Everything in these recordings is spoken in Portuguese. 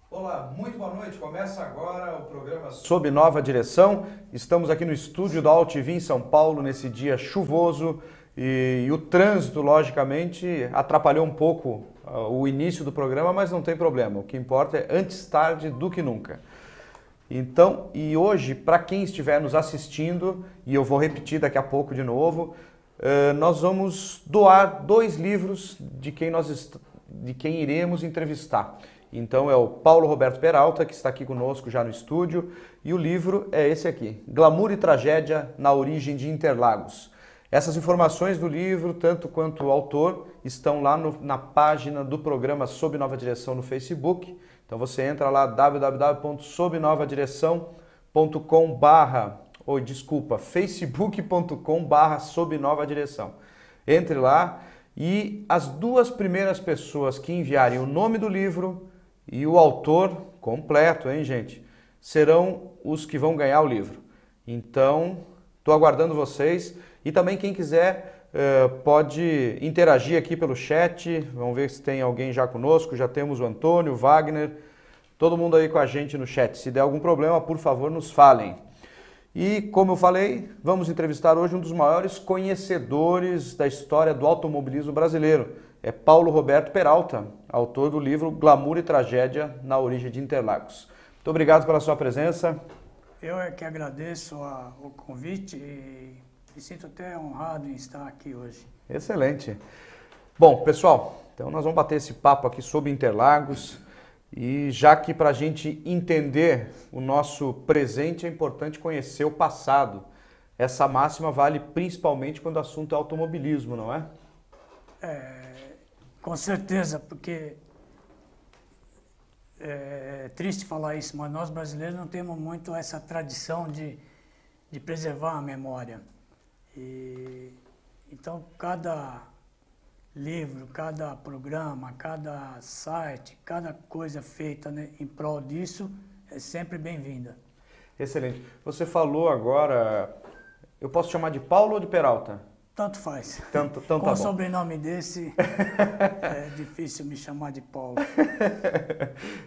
Olá, muito boa noite. Começa agora o programa Sob Nova Direção. Estamos aqui no estúdio da AltV em São Paulo nesse dia chuvoso e o trânsito, logicamente, atrapalhou um pouco o início do programa, mas não tem problema. O que importa é antes tarde do que nunca. Então, e hoje, para quem estiver nos assistindo, e eu vou repetir daqui a pouco de novo, nós vamos doar 2 livros de quem iremos entrevistar. Então é o Paulo Roberto Peralta, que está aqui conosco já no estúdio, e o livro é esse aqui, Glamour e Tragédia na Origem de Interlagos. Essas informações do livro, tanto quanto o autor, estão lá na página do programa Sob Nova Direção no Facebook. Então você entra lá, facebook.com/Sob Nova Direção. Entre lá e as 2 primeiras pessoas que enviarem o nome do livro e o autor completo, hein, gente? Serão os que vão ganhar o livro. Então, estou aguardando vocês. E também quem quiser pode interagir aqui pelo chat. Vamos ver se tem alguém já conosco. Já temos o Antônio, o Wagner, todo mundo aí com a gente no chat. Se der algum problema, por favor, nos falem. E, como eu falei, vamos entrevistar hoje um dos maiores conhecedores da história do automobilismo brasileiro. É Paulo Roberto Peralta, autor do livro Glamour e Tragédia na Origem de Interlagos. Muito obrigado pela sua presença. Eu é que agradeço o convite e me sinto até honrado em estar aqui hoje. Excelente. Bom, pessoal, então nós vamos bater esse papo aqui sobre Interlagos. E já que para a gente entender o nosso presente é importante conhecer o passado. Essa máxima vale principalmente quando o assunto é automobilismo, não é? Com certeza, porque é triste falar isso, mas nós brasileiros não temos muito essa tradição de preservar a memória. Então, cada livro, cada programa, cada site, cada coisa feita, né, em prol disso é sempre bem-vinda. Excelente. Você falou agora, eu posso chamar de Paulo ou de Peralta? Tanto faz. Então Com tá bom. um sobrenome desse, é difícil me chamar de Paulo.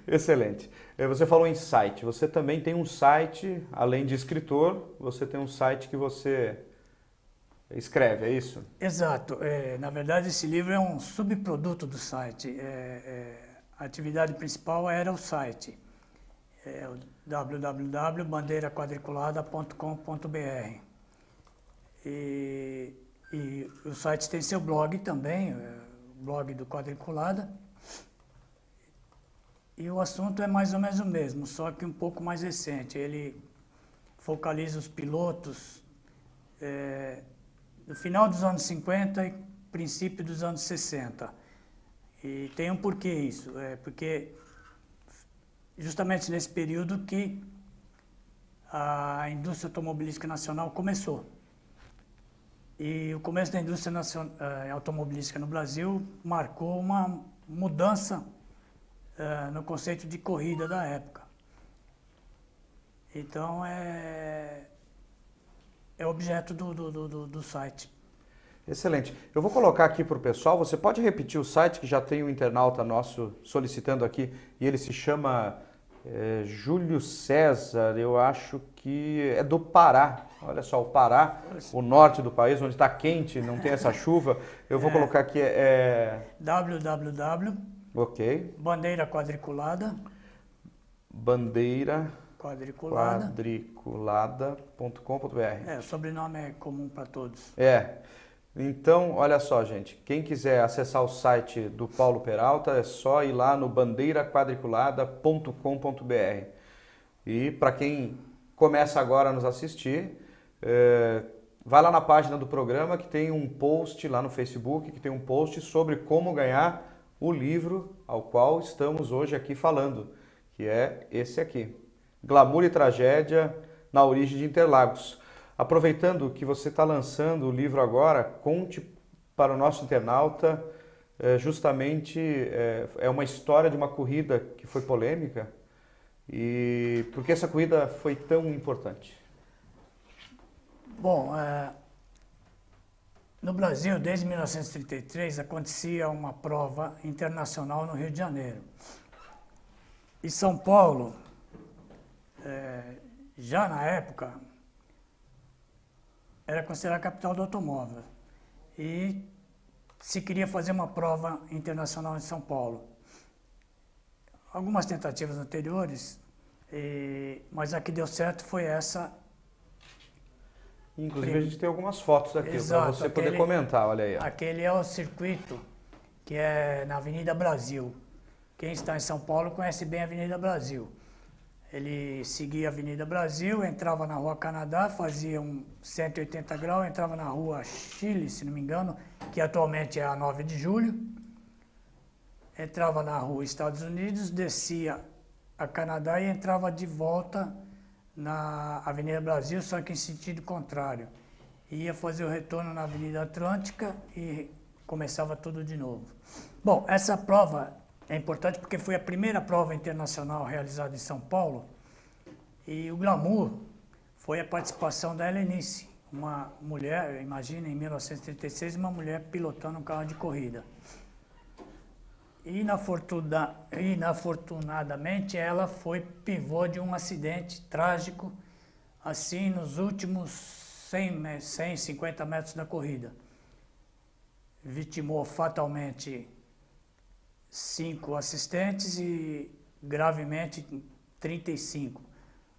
Excelente. Você falou em site. Você também tem um site, além de escritor, você tem um site que você escreve, é isso? Exato. Na verdade, esse livro é um subproduto do site. A atividade principal era o site, o www.bandeiraquadriculada.com.br. E o site tem seu blog também, o blog do Quadriculada. E o assunto é mais ou menos o mesmo, só que um pouco mais recente. Ele focaliza os pilotos no final dos anos 50 e princípio dos anos 60. E tem um porquê isso, porque justamente nesse período que a indústria automobilística nacional começou. E o começo da indústria automobilística no Brasil marcou uma mudança no conceito de corrida da época. Então, é objeto do site. Excelente. Eu vou colocar aqui para o pessoal, você pode repetir o site que já tem um internauta nosso solicitando aqui, e ele se chama Júlio César, eu acho que é do Pará. Olha só, o Pará, o norte do país, onde está quente, não tem essa chuva. Eu vou colocar aqui www. Ok. Bandeira Quadriculada. Bandeira Quadriculada. Quadriculada.com.br. O sobrenome é comum para todos. Então, olha só, gente, quem quiser acessar o site do Paulo Peralta é só ir lá no bandeiraquadriculada.com.br. E para quem começa agora a nos assistir, vai lá na página do programa que tem um post lá no Facebook, que tem um post sobre como ganhar o livro ao qual estamos hoje aqui falando, que é esse aqui, Glamour e Tragédia na Origem de Interlagos. Aproveitando que você está lançando o livro agora, conte para o nosso internauta justamente é uma história de uma corrida que foi polêmica. E por que essa corrida foi tão importante? Bom, no Brasil, desde 1933, acontecia uma prova internacional no Rio de Janeiro. E São Paulo, já na época, era considerada a capital do automóvel. E se queria fazer uma prova internacional em São Paulo. Algumas tentativas anteriores, mas a que deu certo foi essa. Inclusive a gente tem algumas fotos aqui para você poder comentar, olha aí. Aquele é o circuito que é na Avenida Brasil. Quem está em São Paulo conhece bem a Avenida Brasil. Ele seguia a Avenida Brasil, entrava na Rua Canadá, fazia 180 graus, entrava na Rua Chile, se não me engano, que atualmente é a 9 de Julho. Entrava na Rua Estados Unidos, descia a Canadá e entrava de volta na Avenida Brasil, só que em sentido contrário. Ia fazer o retorno na Avenida Atlântica e começava tudo de novo. Bom, essa prova é importante porque foi a primeira prova internacional realizada em São Paulo e o glamour foi a participação da Helenice, uma mulher, imagina, em 1936, uma mulher pilotando um carro de corrida. Inafortunadamente, ela foi pivô de um acidente trágico, assim, nos últimos 150 metros da corrida. Vitimou fatalmente 5 assistentes e gravemente 35.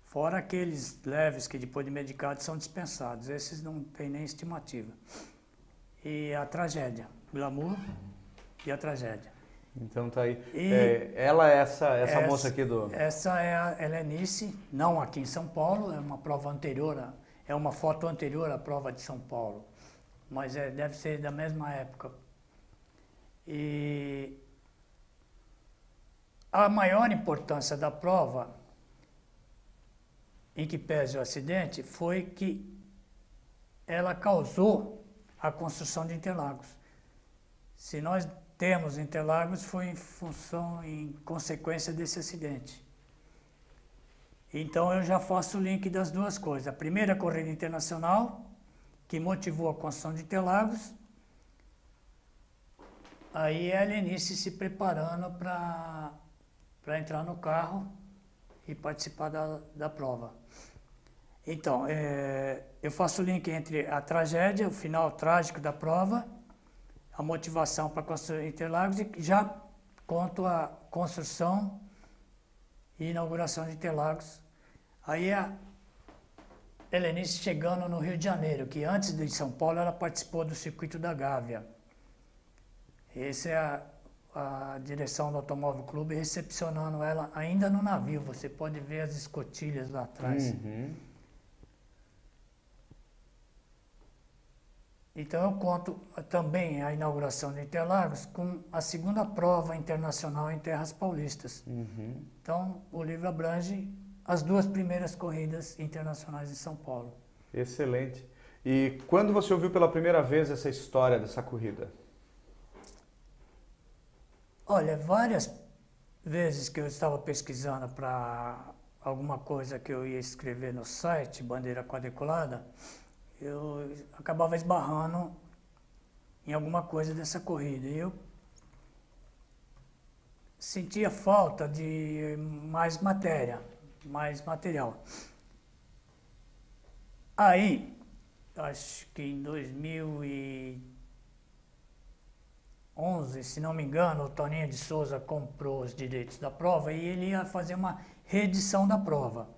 Fora aqueles leves que depois de medicados são dispensados. Esses não tem nem estimativa. E a tragédia, glamour e a tragédia. Então tá aí. Ela é essa moça aqui do... Essa é a Helenice, não aqui em São Paulo, é uma prova anterior, é uma foto anterior à prova de São Paulo. Mas deve ser da mesma época. E a maior importância da prova, em que pese o acidente, foi que ela causou a construção de Interlagos. Se nós temos Interlagos, foi em consequência desse acidente. Então eu já faço o link das duas coisas. A primeira corrida internacional, que motivou a construção de Interlagos, aí a Helenice se preparando para entrar no carro e participar da prova. Então, eu faço o link entre a tragédia, o final trágico da prova, a motivação para construir Interlagos e já conto a construção e inauguração de Interlagos. Aí a Helenice chegando no Rio de Janeiro, que antes de São Paulo ela participou do Circuito da Gávea. Essa é a direção do Automóvel Clube recepcionando ela ainda no navio. Você pode ver as escotilhas lá atrás. Uhum. Então eu conto também a inauguração de Interlagos com a segunda prova internacional em terras paulistas. Uhum. Então o livro abrange as duas primeiras corridas internacionais em São Paulo. Excelente. E quando você ouviu pela primeira vez essa história dessa corrida? Olha, várias vezes que eu estava pesquisando para alguma coisa que eu ia escrever no site, Bandeira Quadriculada, eu acabava esbarrando em alguma coisa dessa corrida. E eu sentia falta de mais matéria, mais material. Aí, acho que em 2011, se não me engano, o Toninho de Souza comprou os direitos da prova e ele ia fazer uma reedição da prova.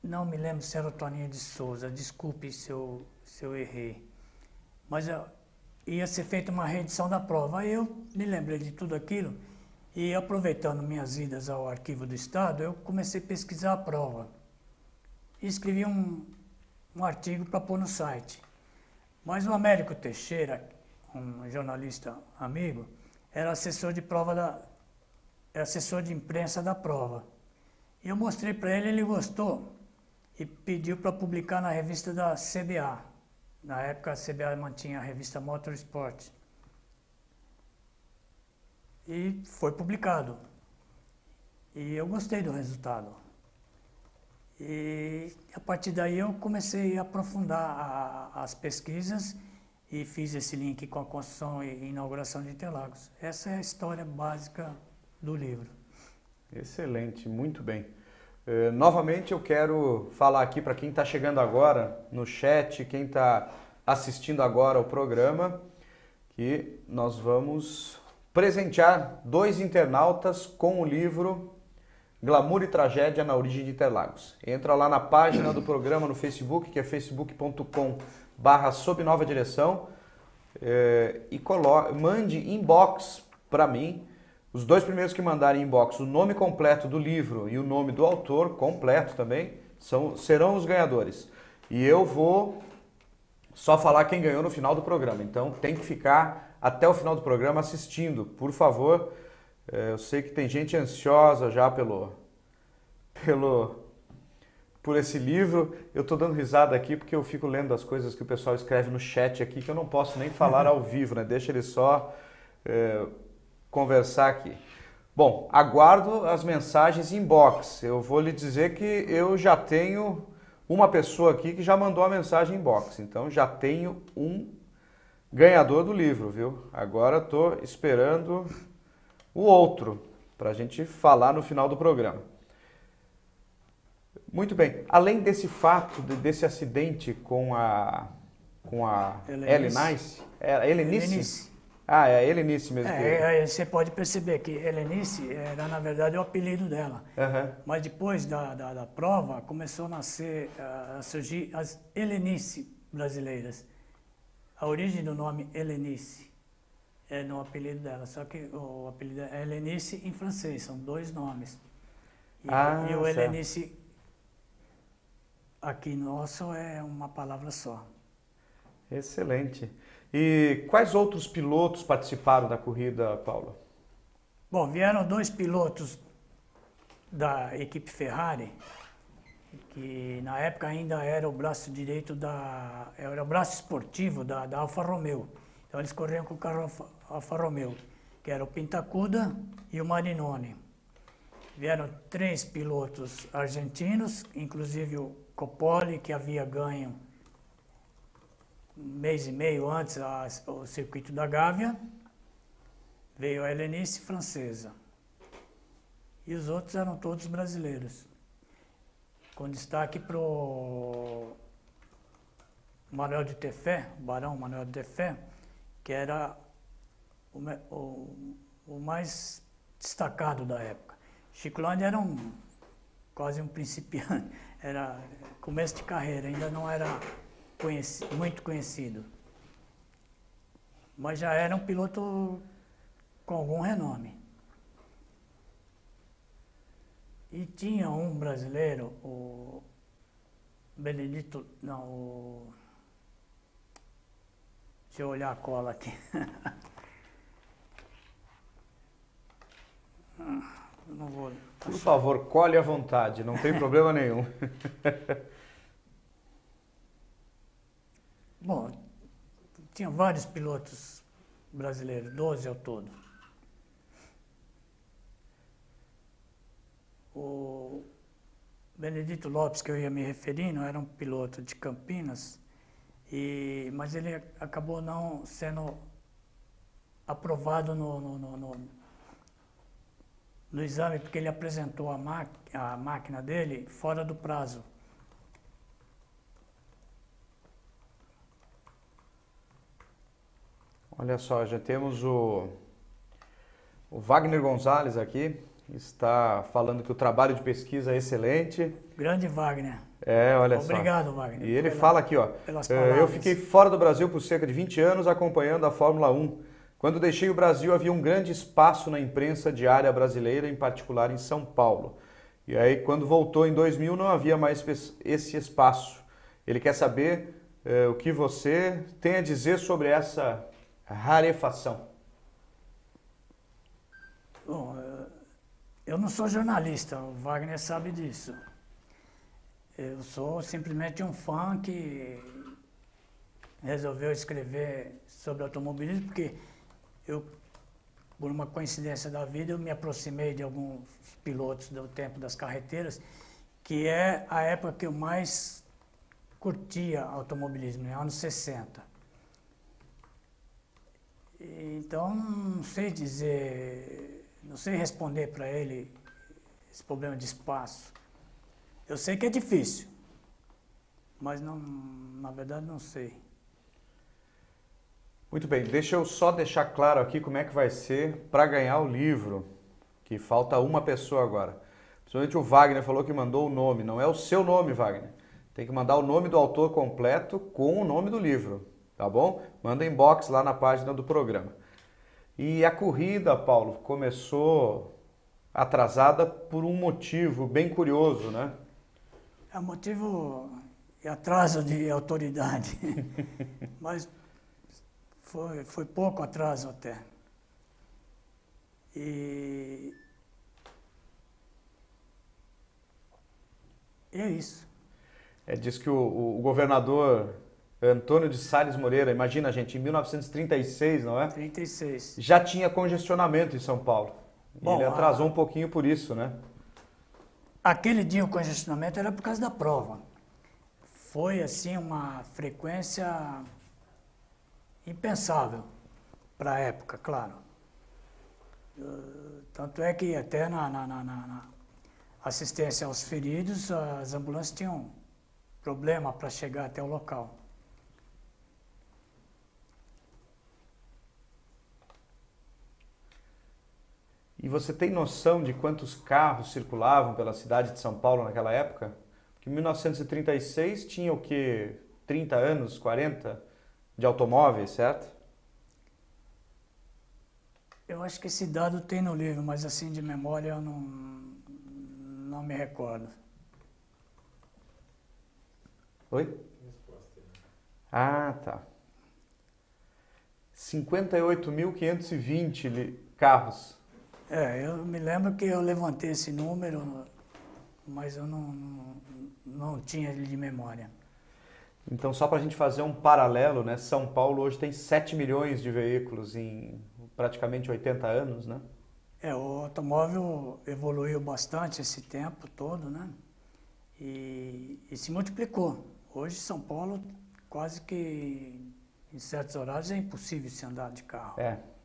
Não me lembro se era o Toninho de Souza, desculpe se eu errei. Mas ia ser feita uma reedição da prova. Aí eu me lembrei de tudo aquilo e, aproveitando minhas idas ao Arquivo do Estado, eu comecei a pesquisar a prova. E escrevi um artigo para pôr no site. Mas o Américo Teixeira, um jornalista amigo, era assessor de assessor de imprensa da prova. E eu mostrei para ele, ele gostou e pediu para publicar na revista da CBA, Na época a CBA mantinha a revista Motorsport. E foi publicado. E eu gostei do resultado. E a partir daí eu comecei a aprofundar as pesquisas e fiz esse link com a construção e inauguração de Interlagos. Essa é a história básica do livro. Excelente, muito bem. Novamente eu quero falar aqui para quem está chegando agora no chat, quem está assistindo agora ao programa, que nós vamos presentear 2 internautas com o livro Glamour e Tragédia na Origem de Interlagos. Entra lá na página do programa no Facebook, que é facebook.com/Sob Nova Direção, e mande inbox para mim. Os 2 primeiros que mandarem inbox o nome completo do livro e o nome do autor completo também serão os ganhadores. E eu vou só falar quem ganhou no final do programa. Então tem que ficar até o final do programa assistindo, por favor. Eu sei que tem gente ansiosa já por esse livro. Eu estou dando risada aqui porque eu fico lendo as coisas que o pessoal escreve no chat aqui, que eu não posso nem falar ao vivo, né? Deixa ele só conversar aqui. Bom, aguardo as mensagens inbox. Eu vou lhe dizer que eu já tenho uma pessoa aqui que já mandou a mensagem inbox. Então já tenho um ganhador do livro, viu? Agora estou esperando o outro para a gente falar no final do programa. Muito bem. Além desse fato, desse acidente com a Helenice? Helenice? Ah, é a Helenice mesmo. Você pode perceber que Helenice era, na verdade, o apelido dela. Uhum. Mas depois da prova, começou a surgir as Helenice brasileiras. A origem do nome Helenice é no apelido dela, só que o apelido é Helenice em francês, são 2 nomes. E o Helenice aqui nosso é uma palavra só. Excelente. E quais outros pilotos participaram da corrida, Paulo? Bom, vieram 2 pilotos da equipe Ferrari, que na época ainda era o braço direito era o braço esportivo da Alfa Romeo. Então eles corriam com o carro Alfa Romeo, que era o Pintacuda e o Marinoni. Vieram 3 pilotos argentinos, inclusive o Coppola, que havia ganho um mês e meio antes o circuito da Gávea. Veio a Helenice francesa. E os outros eram todos brasileiros. Com destaque para o Manuel de Tefé, o Barão Manuel de Tefé, que era o mais destacado da época. Chico Landi era quase um principiante, era começo de carreira, ainda não era muito conhecido. Mas já era um piloto com algum renome. E tinha um brasileiro, o Benedito, não, deixa eu olhar a cola aqui. Não vou. Por favor, colhe à vontade, não tem problema nenhum. Bom, tinha vários pilotos brasileiros, 12 ao todo. O Benedito Lopes, que eu ia me referindo, era um piloto de Campinas, mas ele acabou não sendo aprovado no exame, porque ele apresentou a máquina dele fora do prazo. Olha só, já temos o Wagner Gonzalez aqui, está falando que o trabalho de pesquisa é excelente. Grande Wagner. Olha só. Obrigado, Wagner. E ele fala aqui, eu fiquei fora do Brasil por cerca de 20 anos acompanhando a Fórmula 1. Quando deixei o Brasil, havia um grande espaço na imprensa diária brasileira, em particular em São Paulo. E aí, quando voltou em 2000, não havia mais esse espaço. Ele quer saber o que você tem a dizer sobre essa rarefação. Bom, eu não sou jornalista, o Wagner sabe disso. Eu sou simplesmente um fã que resolveu escrever sobre automobilismo, porque eu, por uma coincidência da vida, eu me aproximei de alguns pilotos do tempo das carreteiras, que é a época que eu mais curtia automobilismo, né? Anos 60. Então, não sei dizer, não sei responder para ele esse problema de espaço. Eu sei que é difícil, mas não, na verdade não sei. Muito bem, deixa eu só deixar claro aqui como é que vai ser para ganhar o livro, que falta uma pessoa agora. Principalmente o Wagner falou que mandou o nome, não é o seu nome, Wagner. Tem que mandar o nome do autor completo com o nome do livro, tá bom? Manda inbox lá na página do programa. E a corrida, Paulo, começou atrasada por um motivo bem curioso, né? É um motivo de atraso de autoridade, mas foi pouco atraso até. E é isso. Diz que o governador Antônio de Salles Moreira, imagina, gente, em 1936, não é? 36. Já tinha congestionamento em São Paulo. E Bom, ele atrasou um pouquinho por isso, né? Aquele dia o congestionamento era por causa da prova. Foi, assim, uma frequência impensável para a época, claro. Tanto é que até na assistência aos feridos, as ambulâncias tinham problema para chegar até o local. E você tem noção de quantos carros circulavam pela cidade de São Paulo naquela época? Porque em 1936 tinha o quê? 30 anos, 40 de automóveis, certo? Eu acho que esse dado tem no livro, mas assim de memória eu não me recordo. Oi? Ah, tá. 58.520 carros. Eu me lembro que eu levantei esse número, mas eu não tinha ele de memória. Então, só para a gente fazer um paralelo, né? São Paulo hoje tem 7 milhões de veículos em praticamente 80 anos, né? O automóvel evoluiu bastante esse tempo todo, né? E se multiplicou. Hoje, São Paulo, quase que em certos horários é impossível se andar de carro.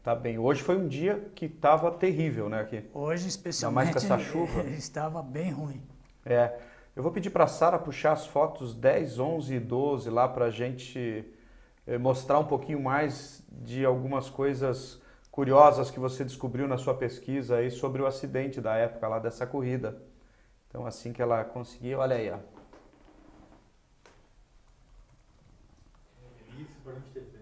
Tá bem. Hoje foi um dia que estava terrível, né? Aqui. Hoje, especialmente, mais com essa chuva. Estava bem ruim. Eu vou pedir para a Sara puxar as fotos 10, 11 e 12 lá para a gente mostrar um pouquinho mais de algumas coisas curiosas que você descobriu na sua pesquisa aí sobre o acidente da época lá dessa corrida. Então, assim que ela conseguir, olha aí, ó. Helenice Barão de Tetê.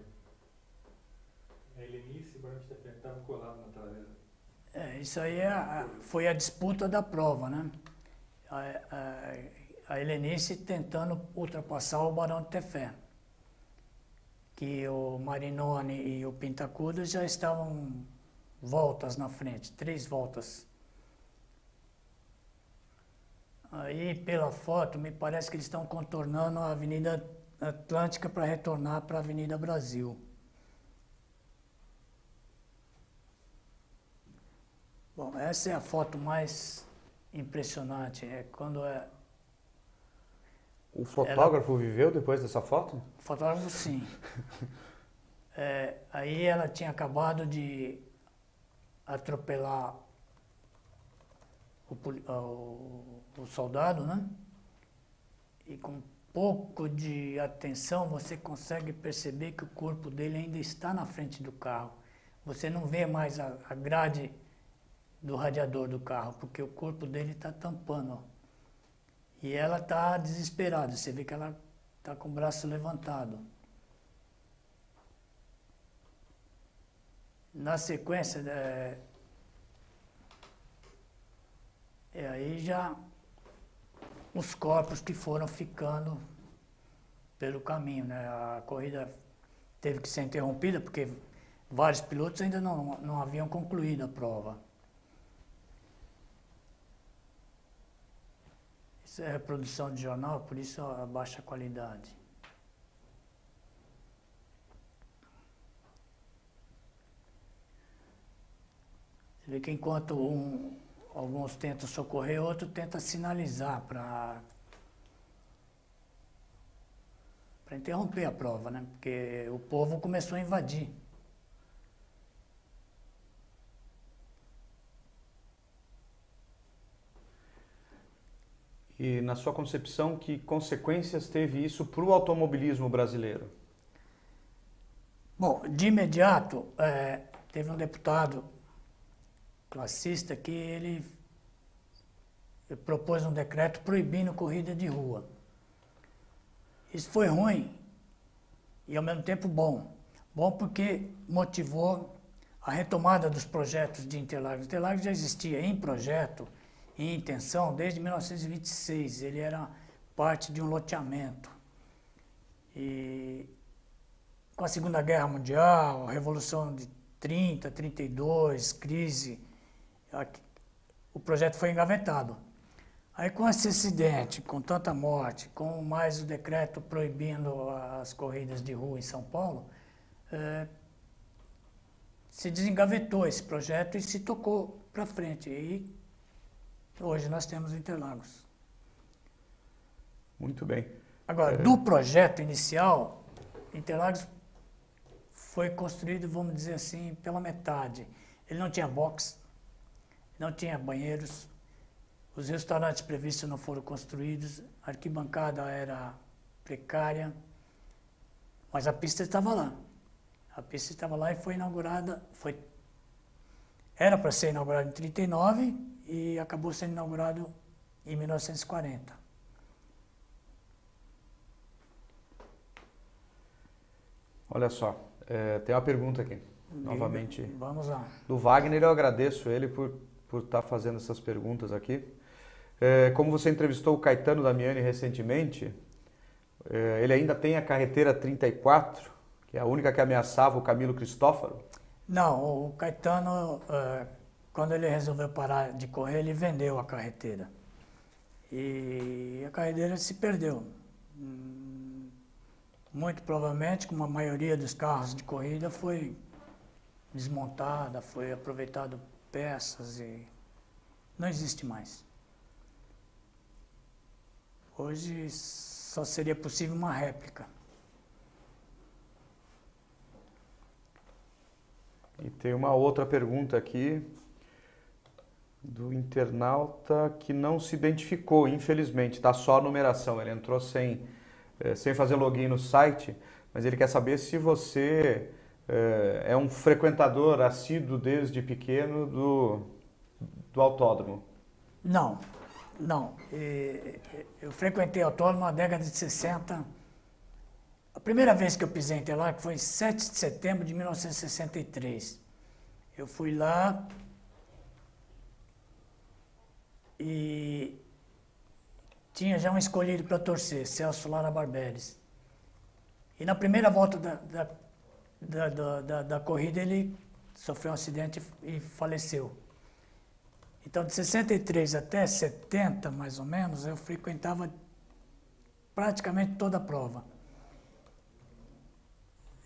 Helenice Barão de Tetê, estava colado na traseira. Isso aí foi a disputa da prova, né? A Helenice tentando ultrapassar o Barão de Tefé, que o Marinoni e o Pintacuda já estavam voltas na frente, 3 voltas. Aí, pela foto, me parece que eles estão contornando a Avenida Atlântica para retornar para a Avenida Brasil. Bom, essa é a foto mais impressionante, quando O fotógrafo viveu depois dessa foto? O fotógrafo, sim. Aí ela tinha acabado de atropelar o soldado, né? E com um pouco de atenção você consegue perceber que o corpo dele ainda está na frente do carro. Você não vê mais a grade do radiador do carro, porque o corpo dele está tampando, ó. E ela está desesperada, você vê que ela está com o braço levantado. Na sequência, aí já os corpos que foram ficando pelo caminho, né? A corrida teve que ser interrompida porque vários pilotos ainda não haviam concluído a prova. Isso é reprodução de jornal, por isso a baixa qualidade. Você vê que enquanto alguns tentam socorrer, outros tentam sinalizar para interromper a prova, né? Porque o povo começou a invadir. E, na sua concepção, que consequências teve isso para o automobilismo brasileiro? Bom, de imediato, teve um deputado classista que ele propôs um decreto proibindo corrida de rua. Isso foi ruim e, ao mesmo tempo, bom. Bom porque motivou a retomada dos projetos de Interlagos. Interlagos já existia em projeto, em intenção, desde 1926. Ele era parte de um loteamento. E com a Segunda Guerra Mundial, a Revolução de 30, 32, crise, o projeto foi engavetado. Aí com esse acidente, com tanta morte, com mais o decreto proibindo as corridas de rua em São Paulo, se desengavetou esse projeto e se tocou para frente. E hoje nós temos Interlagos. Muito bem. Agora, do projeto inicial, Interlagos foi construído, vamos dizer assim, pela metade. Ele não tinha box, não tinha banheiros, os restaurantes previstos não foram construídos, a arquibancada era precária, mas a pista estava lá. A pista estava lá e foi inaugurada, era para ser inaugurada em 1939 e acabou sendo inaugurado em 1940. Olha só, tem uma pergunta aqui, novamente. Vamos lá. Do Wagner, eu agradeço ele por estar fazendo essas perguntas aqui. Como você entrevistou o Caetano Damiani recentemente, ele ainda tem a carreteira 34, que é a única que ameaçava o Camilo Cristófaro? Não, o Caetano, quando ele resolveu parar de correr, ele vendeu a carreteira. E a carreteira se perdeu. Muito provavelmente, como a maioria dos carros de corrida, foi desmontada, foi aproveitado peças e não existe mais. Hoje só seria possível uma réplica. E tem uma outra pergunta aqui do internauta que não se identificou, infelizmente, está só a numeração, ele entrou sem fazer login no site, mas ele quer saber se você é um frequentador assíduo desde pequeno do autódromo. Não. Eu frequentei autódromo na década de 60. A primeira vez que eu pisei em Interlagos foi em 7 de setembro de 1963. Eu fui lá e tinha já um escolhido para torcer, Celso Lara Barberis. E na primeira volta da corrida ele sofreu um acidente e faleceu. Então, de 63 até 70, mais ou menos, eu frequentava praticamente toda a prova.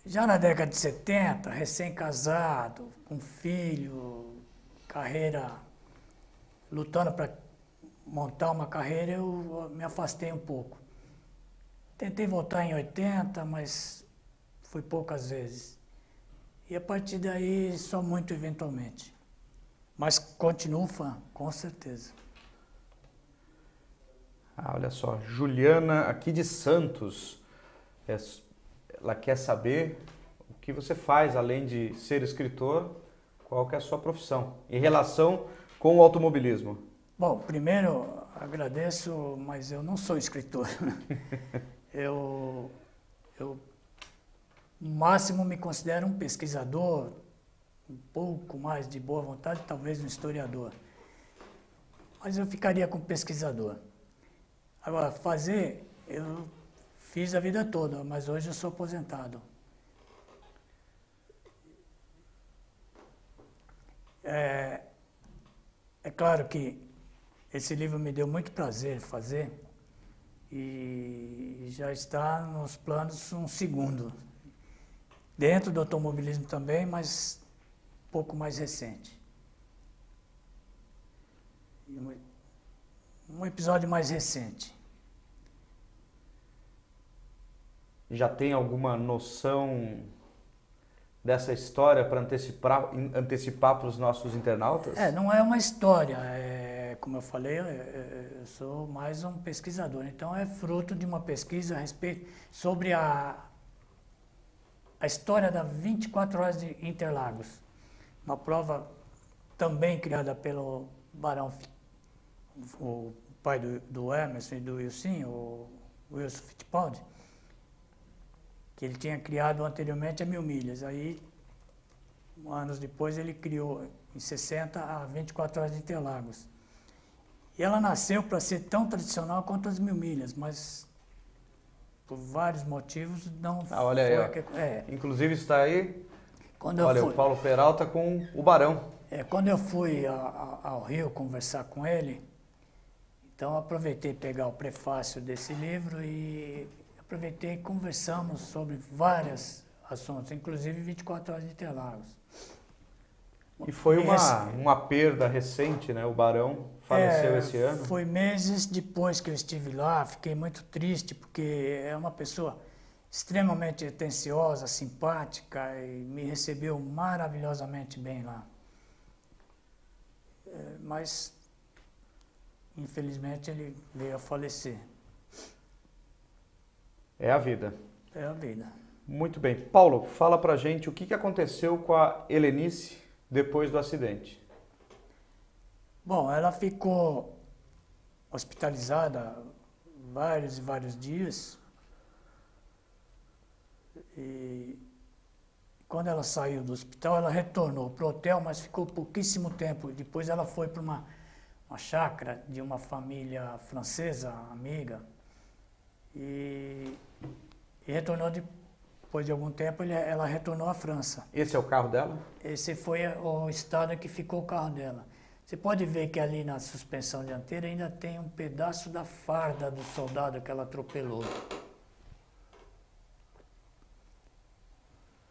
Já na década de 70, recém-casado, com filho, carreira, lutando para montar uma carreira, eu me afastei um pouco. Tentei voltar em 80, mas foi poucas vezes. E a partir daí, só muito eventualmente. Mas continuo fã, com certeza. Olha só, Juliana, aqui de Santos, ela quer saber o que você faz, além de ser escritor, qual que é a sua profissão, em relação com o automobilismo. Bom, primeiro, agradeço, mas eu não sou escritor. Eu no máximo, me considero um pesquisador, um pouco mais de boa vontade, talvez um historiador. Mas eu ficaria com pesquisador. Agora, eu fiz a vida toda, mas hoje eu sou aposentado. É claro que esse livro me deu muito prazer fazer e já está nos planos um segundo. Dentro do automobilismo também, mas pouco mais recente. E um episódio mais recente. Já tem alguma noção dessa história para antecipar para os nossos internautas? Não é uma história, como eu falei, eu sou mais um pesquisador, então é fruto de uma pesquisa a respeito sobre a história da 24 Horas de Interlagos, uma prova também criada pelo Barão, o pai do Emerson e do Wilson, o Wilson Fittipaldi, que ele tinha criado anteriormente a 1000 milhas. Aí, anos depois, ele criou, em 60, a 24 Horas de Interlagos. E ela nasceu para ser tão tradicional quanto as 1000 milhas, mas por vários motivos não foi. Olha aí, inclusive está aí, o Paulo Peralta com o Barão. Quando eu fui ao Rio conversar com ele, então aproveitei pegar o prefácio desse livro e aproveitei e conversamos sobre vários assuntos, inclusive 24 Horas de Interlagos. E foi uma perda recente, né? O Barão faleceu esse ano. Foi meses depois que eu estive lá, fiquei muito triste, porque é uma pessoa extremamente atenciosa, simpática e me recebeu maravilhosamente bem lá. Mas, infelizmente, ele veio a falecer. É a vida. É a vida. Muito bem. Paulo, fala pra gente o que aconteceu com a Helenice depois do acidente. Bom, ela ficou hospitalizada vários e vários dias. E quando ela saiu do hospital, ela retornou para o hotel, mas ficou pouquíssimo tempo. Depois ela foi para uma chácara de uma família francesa, amiga, e retornou depois de algum tempo, ela retornou à França. Esse é o carro dela? Esse foi o estado em que ficou o carro dela. Você pode ver que ali na suspensão dianteira ainda tem um pedaço da farda do soldado que ela atropelou.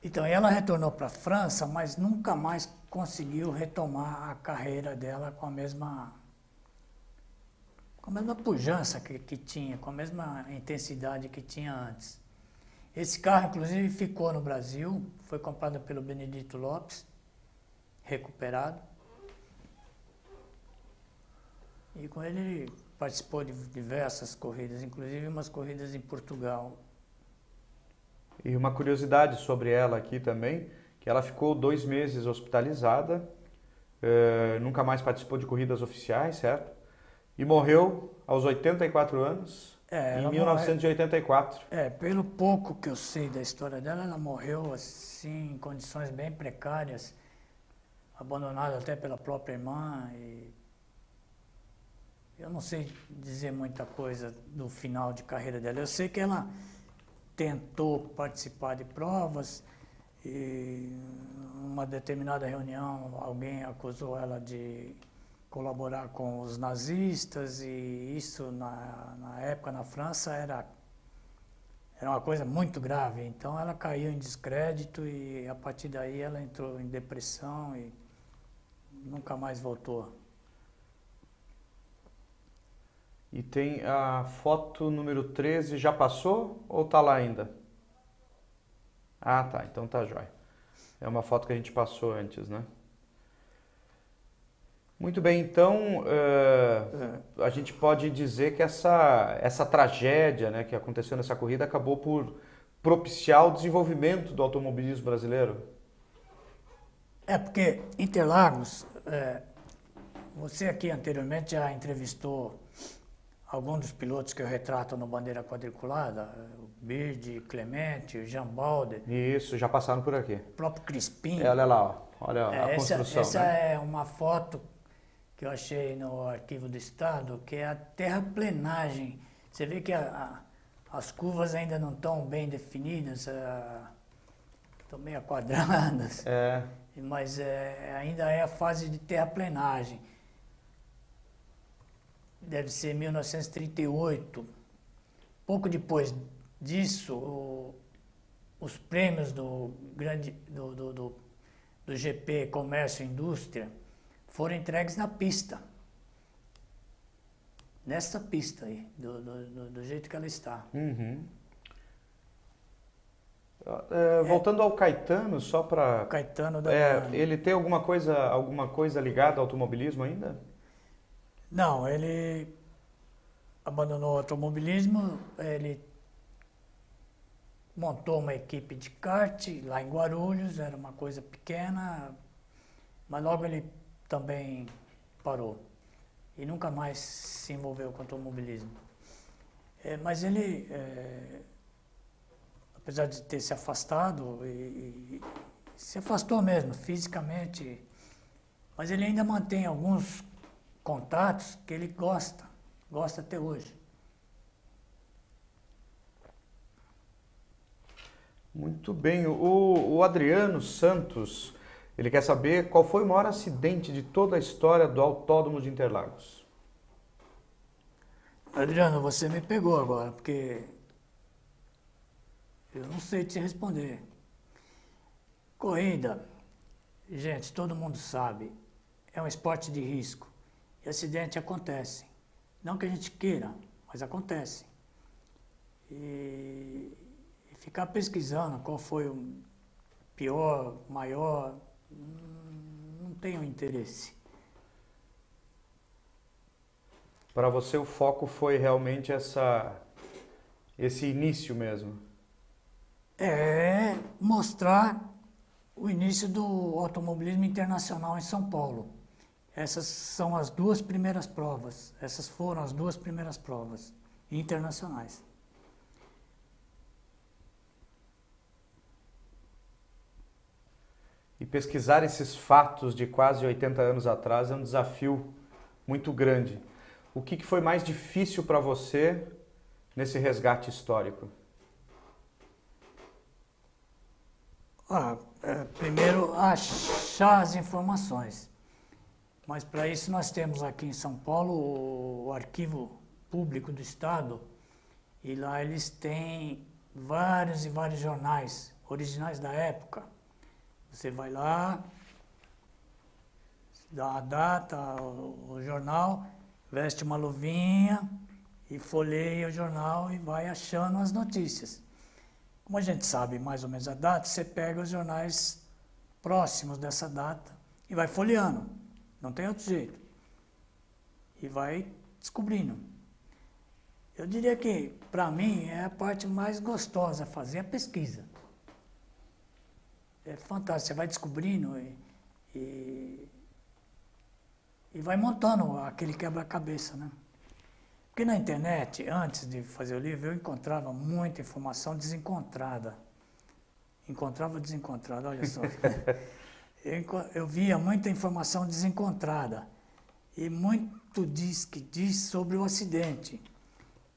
Então, ela retornou para a França, mas nunca mais conseguiu retomar a carreira dela com a mesma pujança que tinha, com a mesma intensidade que tinha antes. Esse carro, inclusive, ficou no Brasil, foi comprado pelo Benedito Lopes, recuperado. E com ele participou de diversas corridas, inclusive umas corridas em Portugal. E uma curiosidade sobre ela aqui também, que ela ficou 2 meses hospitalizada, nunca mais participou de corridas oficiais, certo? E morreu aos 84 anos, em 1984. Pelo pouco que eu sei da história dela, ela morreu assim, em condições bem precárias, abandonada até pela própria irmã. E eu não sei dizer muita coisa do final de carreira dela. Eu sei que ela tentou participar de provas e numa determinada reunião alguém acusou ela de colaborar com os nazistas e isso na época na França era uma coisa muito grave. Então ela caiu em descrédito e a partir daí ela entrou em depressão e nunca mais voltou. E tem a foto número 13, já passou ou tá lá ainda? Ah, tá, então tá jóia. É uma foto que a gente passou antes, né? Muito bem, então a gente pode dizer que essa tragédia, né, que aconteceu nessa corrida acabou por propiciar o desenvolvimento do automobilismo brasileiro? Porque Interlagos, você aqui anteriormente já entrevistou alguns dos pilotos que eu retrato no Bandeira Quadriculada, o Bird, Clemente, o Jean Balder. Isso, já passaram por aqui. O próprio Crispim. Olha lá, ó, olha a construção. Essa né? é uma foto que eu achei no Arquivo do Estado, que é a terraplenagem. Você vê que as curvas ainda não estão bem definidas, estão meio quadradas, mas ainda é a fase de terraplenagem. Deve ser 1938. Pouco depois disso, os prêmios do GP Comércio e Indústria foram entregues na pista. nessa pista aí, do jeito que ela está. Uhum. Voltando ao Caetano, só para... Caetano da ele tem alguma coisa ligada ao automobilismo ainda? Não, ele abandonou o automobilismo, ele montou uma equipe de kart lá em Guarulhos, era uma coisa pequena, mas logo ele também parou e nunca mais se envolveu com o automobilismo. Mas ele, apesar de ter se afastado, e se afastou mesmo fisicamente, mas ele ainda mantém alguns contatos que ele gosta até hoje. Muito bem. O Adriano Santos, ele quer saber qual foi o maior acidente de toda a história do Autódromo de Interlagos. Adriano, você me pegou agora, porque eu não sei te responder. Corrida, gente, todo mundo sabe, é um esporte de risco. E acidente acontece. Não que a gente queira, mas acontece. E ficar pesquisando qual foi o pior, maior, não tenho interesse. Para você o foco foi realmente esse início mesmo? É mostrar o início do automobilismo internacional em São Paulo. Essas são as duas primeiras provas. Essas foram as duas primeiras provas internacionais. E pesquisar esses fatos de quase 80 anos atrás é um desafio muito grande. O que foi mais difícil para você nesse resgate histórico? Primeiro, achar as informações. Mas para isso nós temos aqui em São Paulo o Arquivo Público do Estado, e lá eles têm vários e vários jornais originais da época. Você vai lá, dá a data, o jornal, veste uma luvinha e folheia o jornal e vai achando as notícias. Como a gente sabe mais ou menos a data, você pega os jornais próximos dessa data e vai folheando. Não tem outro jeito. E vai descobrindo. Eu diria que, para mim, é a parte mais gostosa, fazer a pesquisa. É fantástico, você vai descobrindo e vai montando aquele quebra-cabeça, né? Porque na internet, antes de fazer o livro, eu encontrava muita informação desencontrada. Encontrava desencontrada, olha só. Eu via muita informação desencontrada. E muito diz sobre o acidente.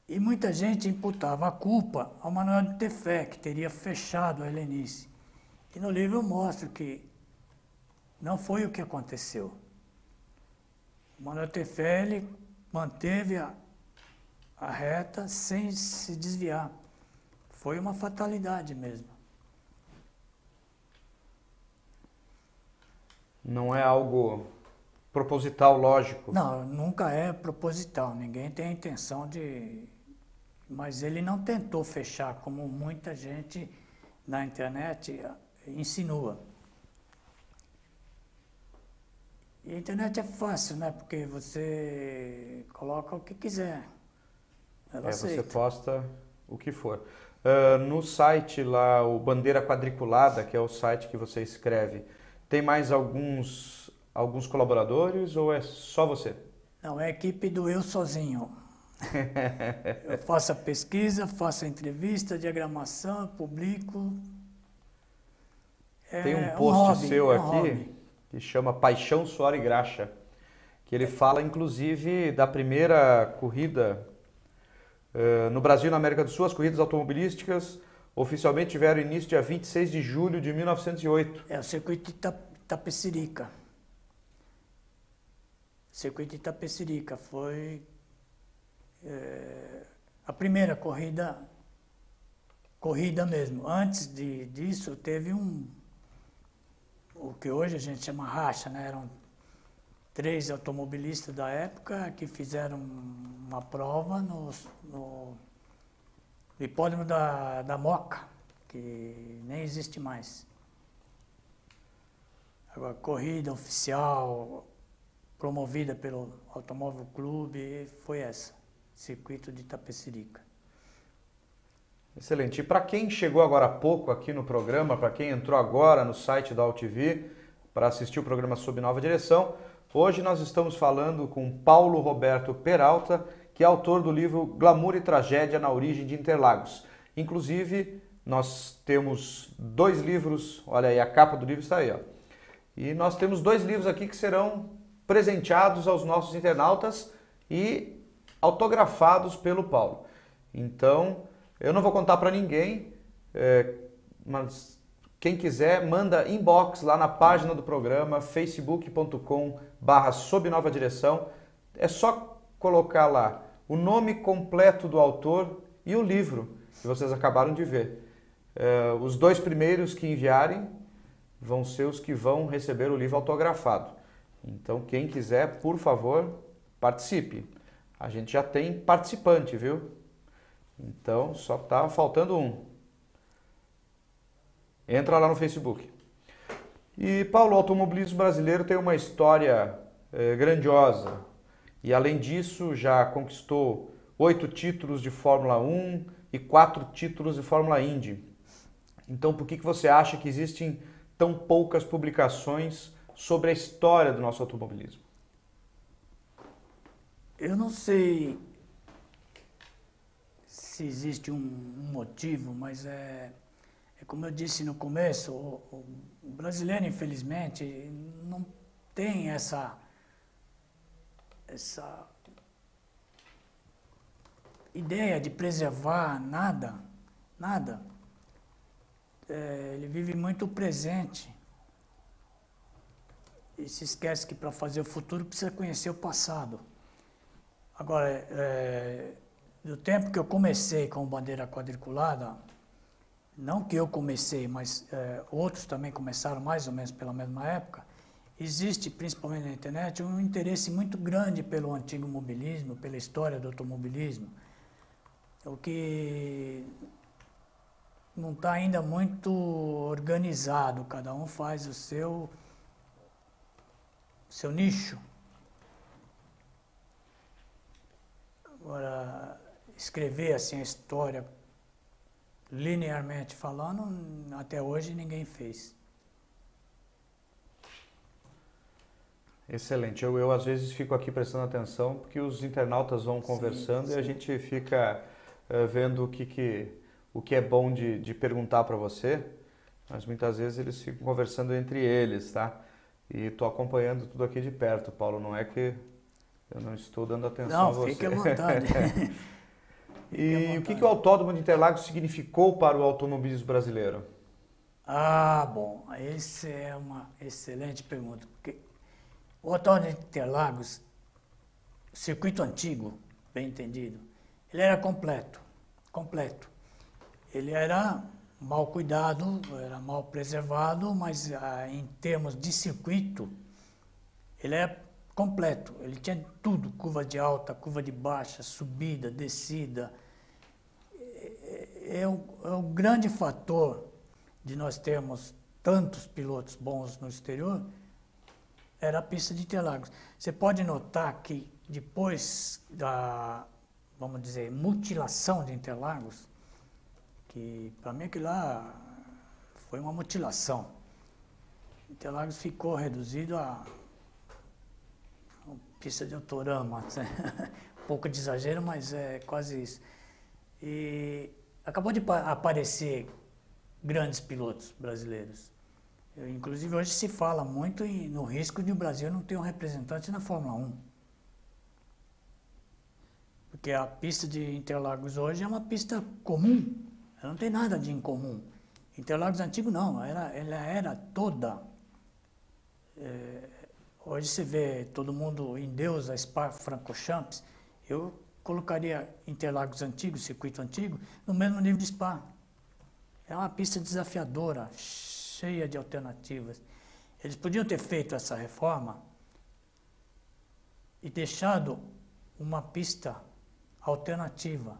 E muita gente imputava a culpa ao Manuel de Tefé, que teria fechado a Helenice. E no livro eu mostro que não foi o que aconteceu. O Manuel de Tefé, ele manteve a reta sem se desviar. Foi uma fatalidade mesmo. Não é algo proposital, lógico? Não, nunca é proposital. Ninguém tem a intenção de... Mas ele não tentou fechar, como muita gente na internet insinua. E a internet é fácil, né? Porque você coloca o que quiser. Você posta o que for. No site lá, o Bandeira Quadriculada, que é o site que você escreve, tem mais alguns colaboradores ou é só você? Não, é a equipe do eu sozinho. Eu faço a pesquisa, faço a entrevista, a diagramação, publico. Tem um post seu aqui que chama Paixão, Suor e Graxa, que ele fala inclusive da primeira corrida no Brasil e na América do Sul. As corridas automobilísticas oficialmente tiveram início dia 26 de julho de 1908. É o circuito de Itapecerica. O circuito de Itapecerica foi a primeira corrida mesmo. Antes disso teve o que hoje a gente chama racha, né? Eram 3 automobilistas da época que fizeram uma prova no hipódromo da Moca, que nem existe mais. Agora, corrida oficial, promovida pelo Automóvel Clube, foi essa, circuito de Itapecerica. Excelente. E para quem chegou agora há pouco aqui no programa, para quem entrou agora no site da AltV para assistir o programa Sob Nova Direção, hoje nós estamos falando com Paulo Roberto Peralta, que é autor do livro Glamour e Tragédia na Origem de Interlagos. Inclusive, nós temos 2 livros, olha aí, a capa do livro está aí, ó. E nós temos 2 livros aqui que serão presenteados aos nossos internautas e autografados pelo Paulo. Então, eu não vou contar para ninguém, mas quem quiser, manda inbox lá na página do programa, facebook.com/Sob Nova Direção. É só colocar lá o nome completo do autor e o livro que vocês acabaram de ver. Os 2 primeiros que enviarem vão ser os que vão receber o livro autografado. Então, quem quiser, por favor, participe. A gente já tem participante, viu? Então, só está faltando um. Entra lá no Facebook. E, Paulo, o automobilismo brasileiro tem uma história grandiosa. E, além disso, já conquistou 8 títulos de Fórmula 1 e 4 títulos de Fórmula Indy. Então, por que você acha que existem tão poucas publicações sobre a história do nosso automobilismo? Eu não sei se existe um motivo, mas é como eu disse no começo, o brasileiro, infelizmente, não tem essa ideia de preservar nada. Ele vive muito o presente e se esquece que para fazer o futuro precisa conhecer o passado. Agora, do tempo que eu comecei com bandeira quadriculada, não que eu comecei, mas outros também começaram mais ou menos pela mesma época, existe, principalmente na internet, um interesse muito grande pelo antigo mobilismo, pela história do automobilismo, o que não está ainda muito organizado, cada um faz o seu nicho. Agora, escrever assim a história, linearmente falando, até hoje ninguém fez. Excelente. Eu às vezes fico aqui prestando atenção porque os internautas vão conversando e a gente fica vendo o que é bom de perguntar para você, mas muitas vezes eles ficam conversando entre eles, tá? E estou acompanhando tudo aqui de perto, Paulo, não é que eu não estou dando atenção a você. Não, fique à vontade. E o que o Autódromo de Interlagos significou para o automobilismo brasileiro? Ah, bom, essa é uma excelente pergunta. Porque o Autódromo de Interlagos, o circuito antigo, bem entendido, ele era completo. Ele era mal cuidado, era mal preservado, mas em termos de circuito, ele é completo. Ele tinha tudo, curva de alta, curva de baixa, subida, descida. É o grande fator de nós termos tantos pilotos bons no exterior, era a pista de Interlagos. Você pode notar que depois da, vamos dizer, mutilação de Interlagos, que para mim aquilo lá foi uma mutilação. Interlagos ficou reduzido a pista de autorama, um pouco de exagero, mas é quase isso. E acabou de aparecer grandes pilotos brasileiros. Inclusive hoje se fala muito no risco de o Brasil não ter um representante na Fórmula 1. Porque a pista de Interlagos hoje é uma pista comum, ela não tem nada de incomum. Interlagos antigo não, ela era toda. Hoje você vê todo mundo em Deus, a Spa-Francorchamps, eu colocaria Interlagos antigo, circuito antigo, no mesmo nível de Spa. É uma pista desafiadora, cheia de alternativas. Eles podiam ter feito essa reforma e deixado uma pista alternativa.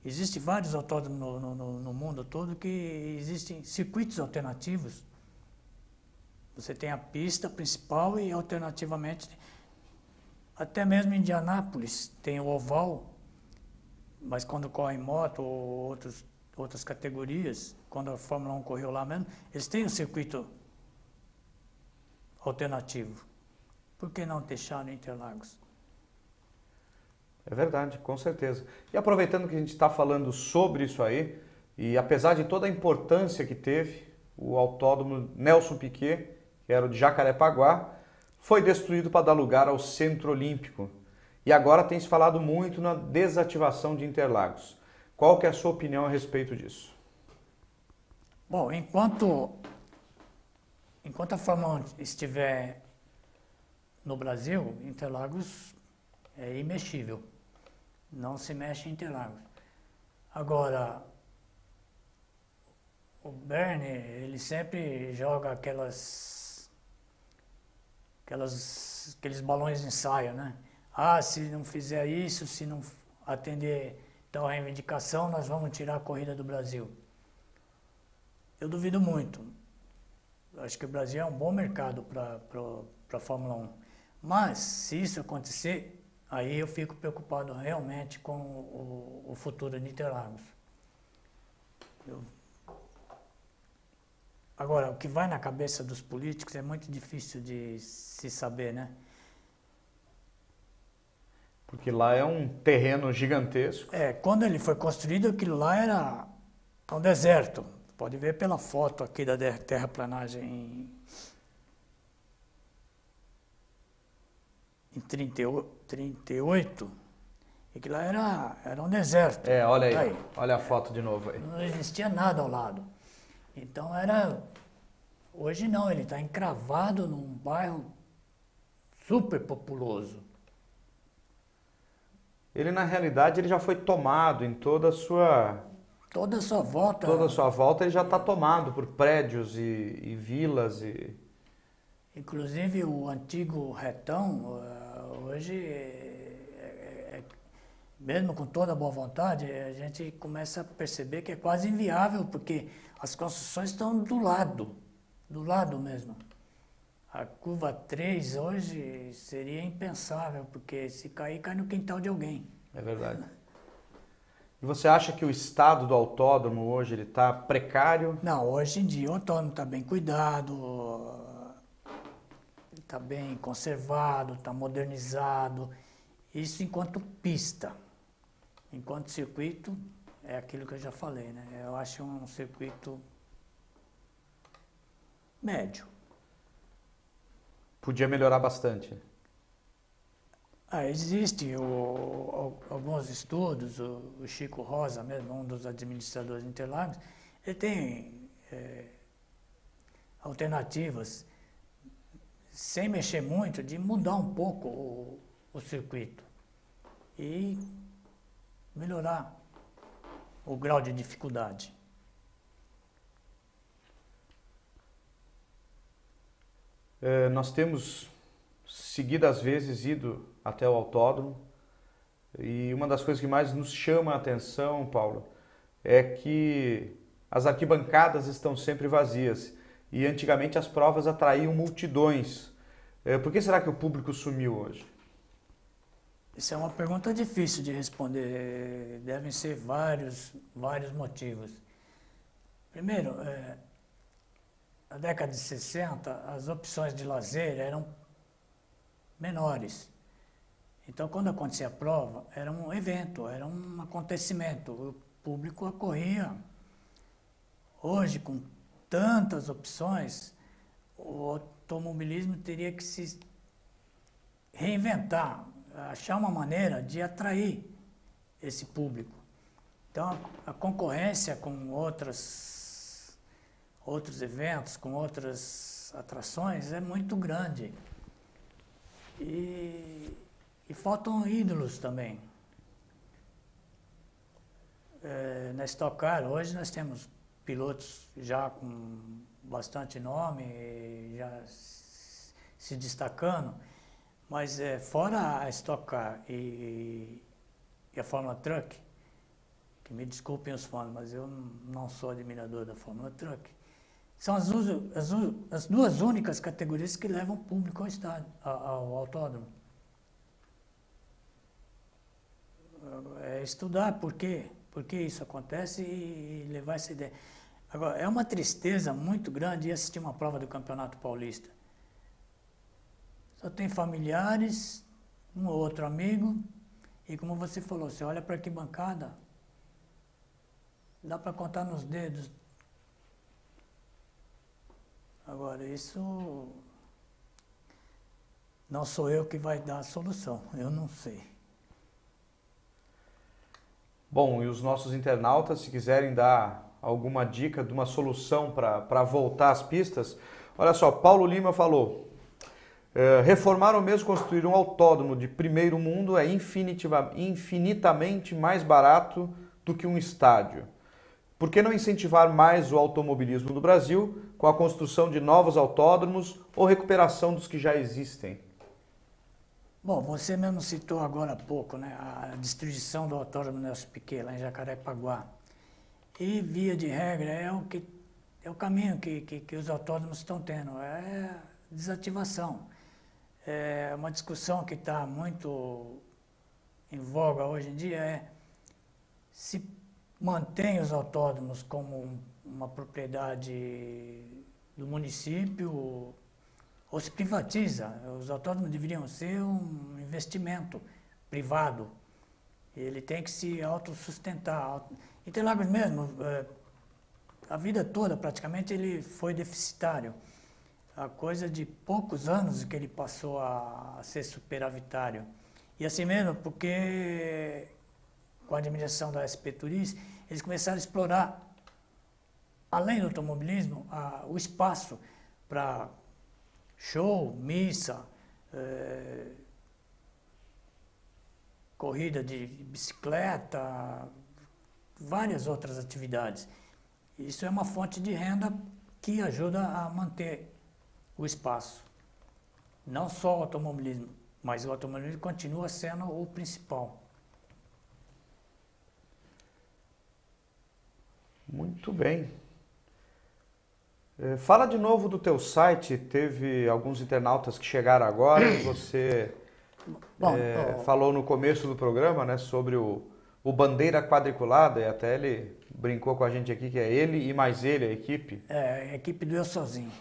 Existem vários autódromos no mundo todo que existem circuitos alternativos. Você tem a pista principal e alternativamente, até mesmo em Indianápolis tem o oval, mas quando corre moto ou outras categorias, quando a Fórmula 1 correu lá mesmo, eles têm um circuito alternativo. Por que não deixar no Interlagos? É verdade, com certeza. E aproveitando que a gente está falando sobre isso aí, e apesar de toda a importância que teve, o autódromo Nelson Piquet, que era o de Jacarepaguá, foi destruído para dar lugar ao Centro Olímpico. E agora tem se falado muito na desativação de Interlagos. Qual que é a sua opinião a respeito disso? Bom, enquanto a Fórmula 1 estiver no Brasil, Interlagos é imexível. Não se mexe em Interlagos. Agora, o Bernie, ele sempre joga aqueles balões de ensaio, né? Ah, se não fizer isso, se não atender tal reivindicação, nós vamos tirar a corrida do Brasil. Eu duvido muito. Acho que o Brasil é um bom mercado para a Fórmula 1. Mas, se isso acontecer, aí eu fico preocupado realmente com o futuro de Interlagos. Agora, o que vai na cabeça dos políticos é muito difícil de se saber, né? Porque lá é um terreno gigantesco. Quando ele foi construído, aquilo lá era um deserto. Pode ver pela foto aqui da terraplanagem em 38. Aquilo lá era um deserto. Olha aí, olha a foto de novo aí. Não existia nada ao lado. Então hoje não, ele está encravado num bairro super populoso. Ele, na realidade, ele já foi tomado em toda a sua volta. Toda a sua volta ele já está tomado por prédios e vilas. Inclusive o antigo retão, hoje, mesmo com toda a boa vontade, a gente começa a perceber que é quase inviável, porque as construções estão do lado mesmo. A curva 3 hoje seria impensável, porque se cair, cai no quintal de alguém. É verdade. E você acha que o estado do autódromo hoje está precário? Não, hoje em dia o autódromo está bem cuidado, está bem conservado, está modernizado. Isso enquanto pista. Enquanto circuito, é aquilo que eu já falei, né? Eu acho um circuito médio. Podia melhorar bastante. Existem alguns estudos, o Chico Rosa mesmo, um dos administradores de Interlagos, ele tem alternativas, sem mexer muito, de mudar um pouco o circuito e melhorar o grau de dificuldade. Nós temos seguidas vezes ido até o autódromo e uma das coisas que mais nos chama a atenção, Paulo, é que as arquibancadas estão sempre vazias e antigamente as provas atraíam multidões. Por que será que o público sumiu hoje? Isso é uma pergunta difícil de responder. Devem ser vários motivos. Primeiro, na década de 60, as opções de lazer eram menores. Então, quando acontecia a prova, era um evento, era um acontecimento. O público acorria. Hoje, com tantas opções, o automobilismo teria que se reinventar, achar uma maneira de atrair esse público. Então, a concorrência com outros eventos, com outras atrações, é muito grande. E faltam ídolos também. Na Stock Car, hoje nós temos pilotos já com bastante nome, já se destacando, Mas fora a Stock Car e a Fórmula Truck, que me desculpem os fãs, mas eu não sou admirador da Fórmula Truck, são as duas únicas categorias que levam público ao estádio, ao autódromo. É estudar por que isso acontece e levar essa ideia. Agora, é uma tristeza muito grande ir assistir uma prova do Campeonato Paulista. Só tem familiares, um ou outro amigo, e como você falou, você olha para a arquibancada, dá para contar nos dedos. Agora, isso não sou eu que vai dar a solução, eu não sei. Bom, e os nossos internautas, se quiserem dar alguma dica de uma solução para voltar às pistas, olha só, Paulo Lima falou, reformar ou mesmo construir um autódromo de primeiro mundo é infinitamente mais barato do que um estádio. Por que não incentivar mais o automobilismo no Brasil com a construção de novos autódromos ou recuperação dos que já existem? Bom, você mesmo citou agora há pouco, né, a destruição do autódromo Nelson Piquet, lá em Jacarepaguá. E, via de regra, é o caminho que os autódromos estão tendo, é desativação. É uma discussão que está muito em voga hoje em dia, é se mantém os autódromos como uma propriedade do município ou se privatiza. Os autódromos deveriam ser um investimento privado. Ele tem que se autossustentar. Interlagos mesmo, a vida toda praticamente ele foi deficitário. A coisa de poucos anos que ele passou a ser superavitário. E assim mesmo, porque com a administração da SP Turis, eles começaram a explorar, além do automobilismo, o espaço para show, missa, corrida de bicicleta, várias outras atividades. Isso é uma fonte de renda que ajuda a manter o espaço. Não só o automobilismo, mas o automobilismo continua sendo o principal. Muito bem. Fala de novo do teu site, teve alguns internautas que chegaram agora, você falou no começo do programa, né, sobre o Bandeira Quadriculada, e até ele brincou com a gente aqui que é ele e mais ele, a equipe. É, a equipe do Eu Sozinho.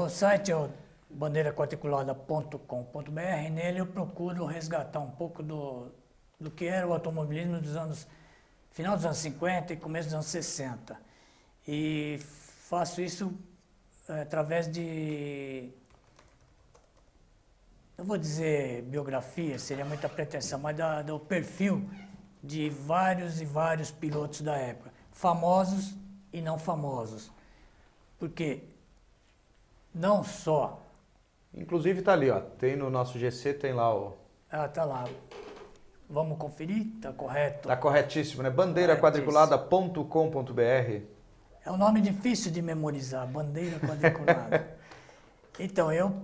O site é o bandeiraquadriculada.com.br, nele eu procuro resgatar um pouco do que era o automobilismo final dos anos 50 e começo dos anos 60. E faço isso através de, não vou dizer biografia, seria muita pretensão, mas do perfil de vários e vários pilotos da época, famosos e não famosos. Porque não só... Inclusive está ali, ó, tem no nosso GC, tem lá o... Ah, tá lá. Vamos conferir? Tá correto? Tá corretíssimo, né? bandeiraquadriculada.com.br. É um nome difícil de memorizar, Bandeira Quadriculada. Então, eu,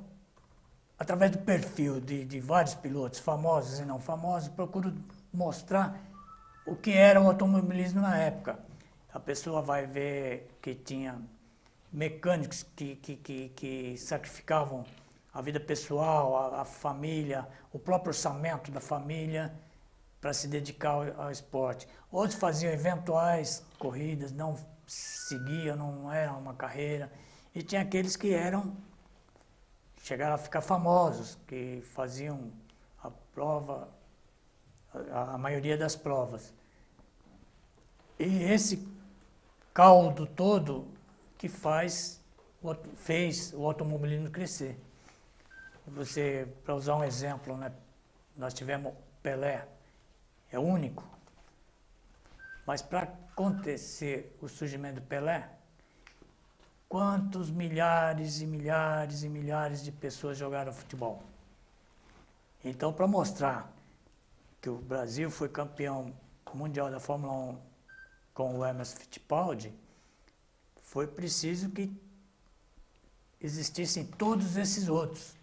através do perfil de vários pilotos, famosos e não famosos, procuro mostrar o que era o automobilismo na época. A pessoa vai ver que tinha mecânicos que sacrificavam a vida pessoal, a família, o próprio orçamento da família para se dedicar ao esporte. Outros faziam eventuais corridas, não seguiam, não era uma carreira. E tinha aqueles que chegaram a ficar famosos, que faziam a prova, a maioria das provas. E esse caldo todo que fez o automobilismo crescer. Para usar um exemplo, né, nós tivemos Pelé, é único, mas para acontecer o surgimento do Pelé, quantos milhares e milhares e milhares de pessoas jogaram futebol? Então, para mostrar que o Brasil foi campeão mundial da Fórmula 1 com o Emerson Fittipaldi, foi preciso que existissem todos esses outros.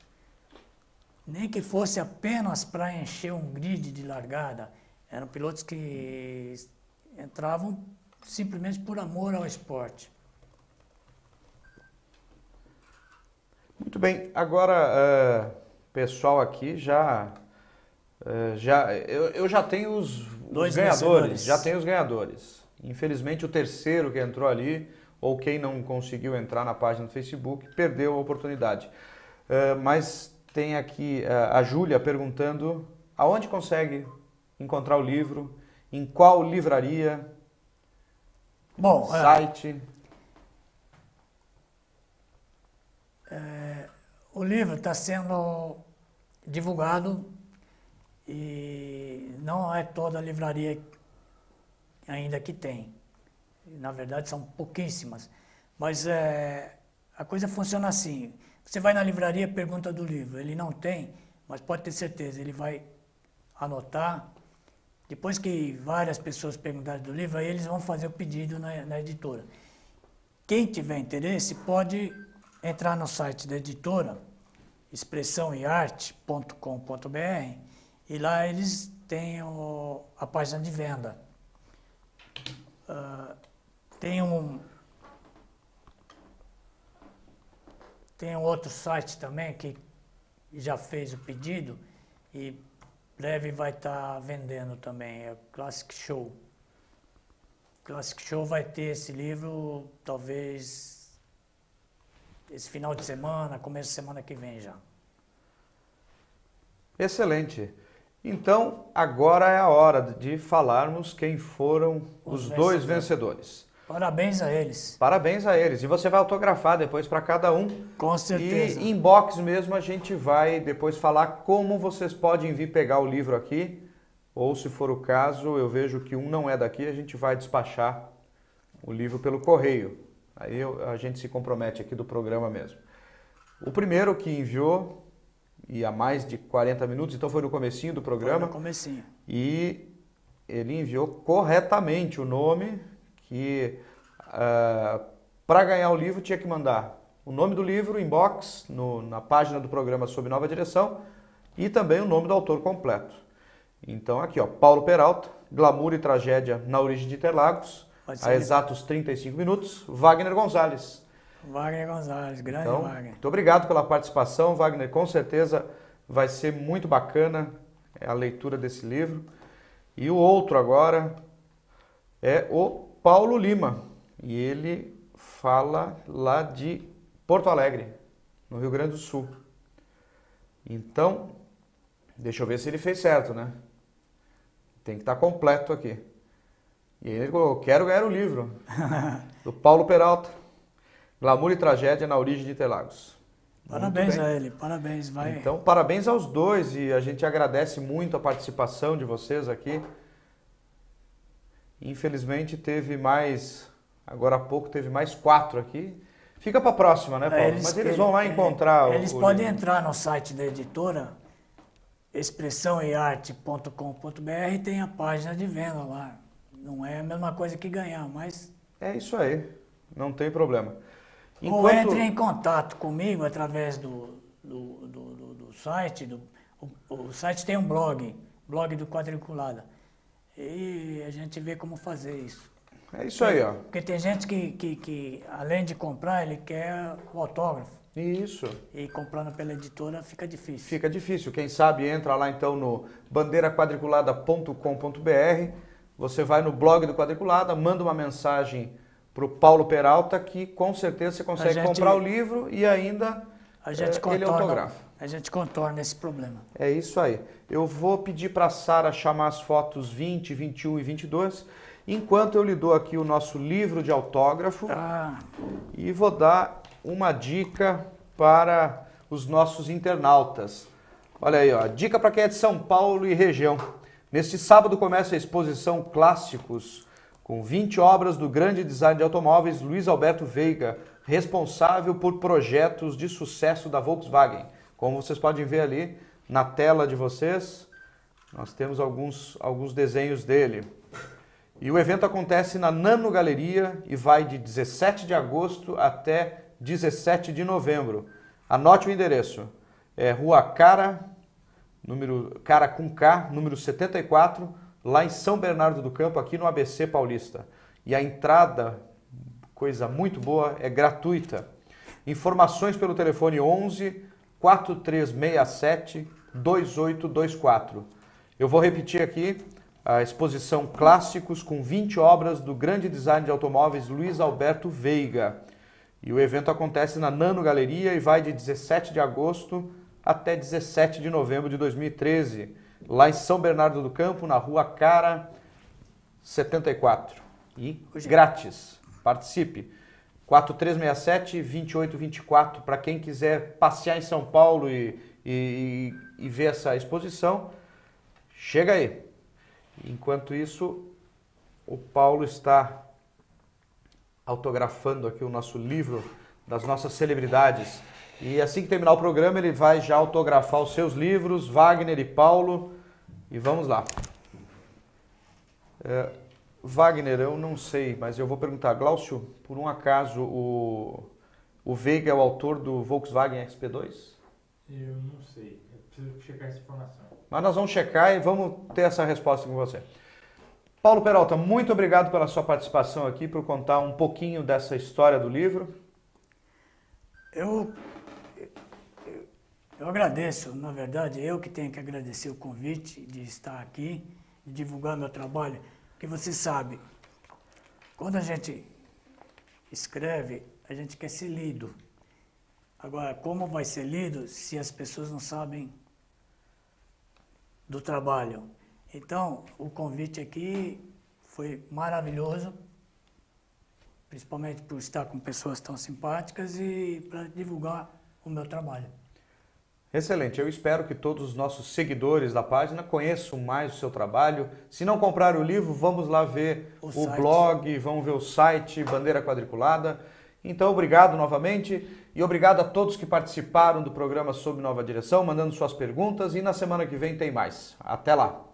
Nem que fosse apenas para encher um grid de largada. Eram pilotos que entravam simplesmente por amor ao esporte. Muito bem, agora, pessoal aqui eu já tenho os ganhadores, já tenho os ganhadores. Infelizmente o terceiro que entrou ali, ou quem não conseguiu entrar na página do Facebook, perdeu a oportunidade. Mas tem aqui a Júlia perguntando aonde consegue encontrar o livro, em qual livraria, site... O livro está sendo divulgado e não é toda a livraria ainda que tem. Na verdade, são pouquíssimas. Mas a coisa funciona assim. Você vai na livraria e pergunta do livro. Ele não tem, mas pode ter certeza, ele vai anotar. Depois que várias pessoas perguntarem do livro, aí eles vão fazer o pedido na editora. Quem tiver interesse pode entrar no site da editora, expressãoearte.com.br, e lá eles têm a página de venda. Tem um outro site também que já fez o pedido e breve vai estar vendendo também, é o Classic Show. Classic Show vai ter esse livro, talvez esse final de semana, começo de semana que vem já. Excelente. Então, agora é a hora de falarmos quem foram os dois vencedores. Parabéns a eles. Parabéns a eles. E você vai autografar depois para cada um. Com certeza. E inbox mesmo a gente vai depois falar como vocês podem vir pegar o livro aqui. Ou se for o caso, eu vejo que um não é daqui, a gente vai despachar o livro pelo correio. Aí a gente se compromete aqui do programa mesmo. O primeiro que enviou, e há mais de 40 minutos, então foi no comecinho do programa. Foi no comecinho. E ele enviou corretamente o nome, que para ganhar o livro tinha que mandar o nome do livro, inbox, na página do programa Sob Nova Direção, e também o nome do autor completo. Então aqui, ó, Paulo Peralta, Glamour e Tragédia na Origem de Interlagos, há exatos 35 minutos, Wagner Gonzalez. Wagner Gonzalez, grande então, Wagner. Muito obrigado pela participação, Wagner. Com certeza vai ser muito bacana a leitura desse livro. E o outro agora é o Paulo Lima. E ele fala lá de Porto Alegre, no Rio Grande do Sul. Então, deixa eu ver se ele fez certo, né? Tem que estar completo aqui. E ele falou, quero ganhar o livro, do Paulo Peralta, Glamour e Tragédia na Origem de Interlagos. Parabéns a ele, parabéns. Vai. Então, parabéns aos dois e a gente agradece muito a participação de vocês aqui. Infelizmente teve mais, agora há pouco teve mais 4 aqui. Fica para a próxima, né, Paulo? Mas eles vão lá encontrar Eles podem entrar no site da editora, expressãoearte.com.br, tem a página de venda lá. Não é a mesma coisa que ganhar, mas... É isso aí, não tem problema. Ou entre em contato comigo através do site. O site tem um blog do Quadriculada. E a gente vê como fazer isso. É isso aí, ó. Porque tem gente que além de comprar, ele quer o autógrafo. Isso. E comprando pela editora fica difícil. Fica difícil. Quem sabe entra lá então no bandeiraquadriculada.com.br. Você vai no blog do Quadriculada, manda uma mensagem para o Paulo Peralta, que com certeza você consegue comprar o livro e ainda ele autografa. A gente contorna esse problema. É isso aí. Eu vou pedir para a Sara chamar as fotos 20, 21 e 22, enquanto eu lhe dou aqui o nosso livro de autógrafo e vou dar uma dica para os nossos internautas. Olha aí, ó, dica para quem é de São Paulo e região. Neste sábado começa a exposição Clássicos, com 20 obras do grande design de automóveis Luiz Alberto Veiga, responsável por projetos de sucesso da Volkswagen. Como vocês podem ver ali na tela de vocês, nós temos alguns desenhos dele. E o evento acontece na Nano Galeria e vai de 17 de agosto até 17 de novembro. Anote o endereço. É Rua Cara, cara com K, número 74, lá em São Bernardo do Campo, aqui no ABC Paulista. E a entrada, coisa muito boa, é gratuita. Informações pelo telefone 11 4367 2824. Eu vou repetir aqui a exposição Clássicos com 20 obras do grande design de automóveis Luiz Alberto Veiga. E o evento acontece na Nano Galeria e vai de 17 de agosto até 17 de novembro de 2013, lá em São Bernardo do Campo, na Rua Cara 74. E grátis. Participe. 4367-2824, para quem quiser passear em São Paulo e ver essa exposição, chega aí. Enquanto isso, o Paulo está autografando aqui o nosso livro das nossas celebridades. E assim que terminar o programa, ele vai já autografar os seus livros, Wagner e Paulo. E vamos lá. Wagner, eu não sei, mas eu vou perguntar. Glaucio, por um acaso, o Veiga é o autor do Volkswagen XP2? Eu não sei. Eu preciso checar essa informação. Mas nós vamos checar e vamos ter essa resposta com você. Paulo Peralta, muito obrigado pela sua participação aqui, por contar um pouquinho dessa história do livro. Eu agradeço, na verdade, eu que tenho que agradecer o convite de estar aqui, de divulgar meu trabalho, porque você sabe, quando a gente escreve, a gente quer ser lido. Agora, como vai ser lido se as pessoas não sabem do trabalho? Então, o convite aqui foi maravilhoso, principalmente por estar com pessoas tão simpáticas e para divulgar o meu trabalho. Excelente, eu espero que todos os nossos seguidores da página conheçam mais o seu trabalho. Se não comprar o livro, vamos lá ver o blog, vamos ver o site Bandeira Quadriculada. Então, obrigado novamente e obrigado a todos que participaram do programa Sob Nova Direção, mandando suas perguntas, e na semana que vem tem mais. Até lá!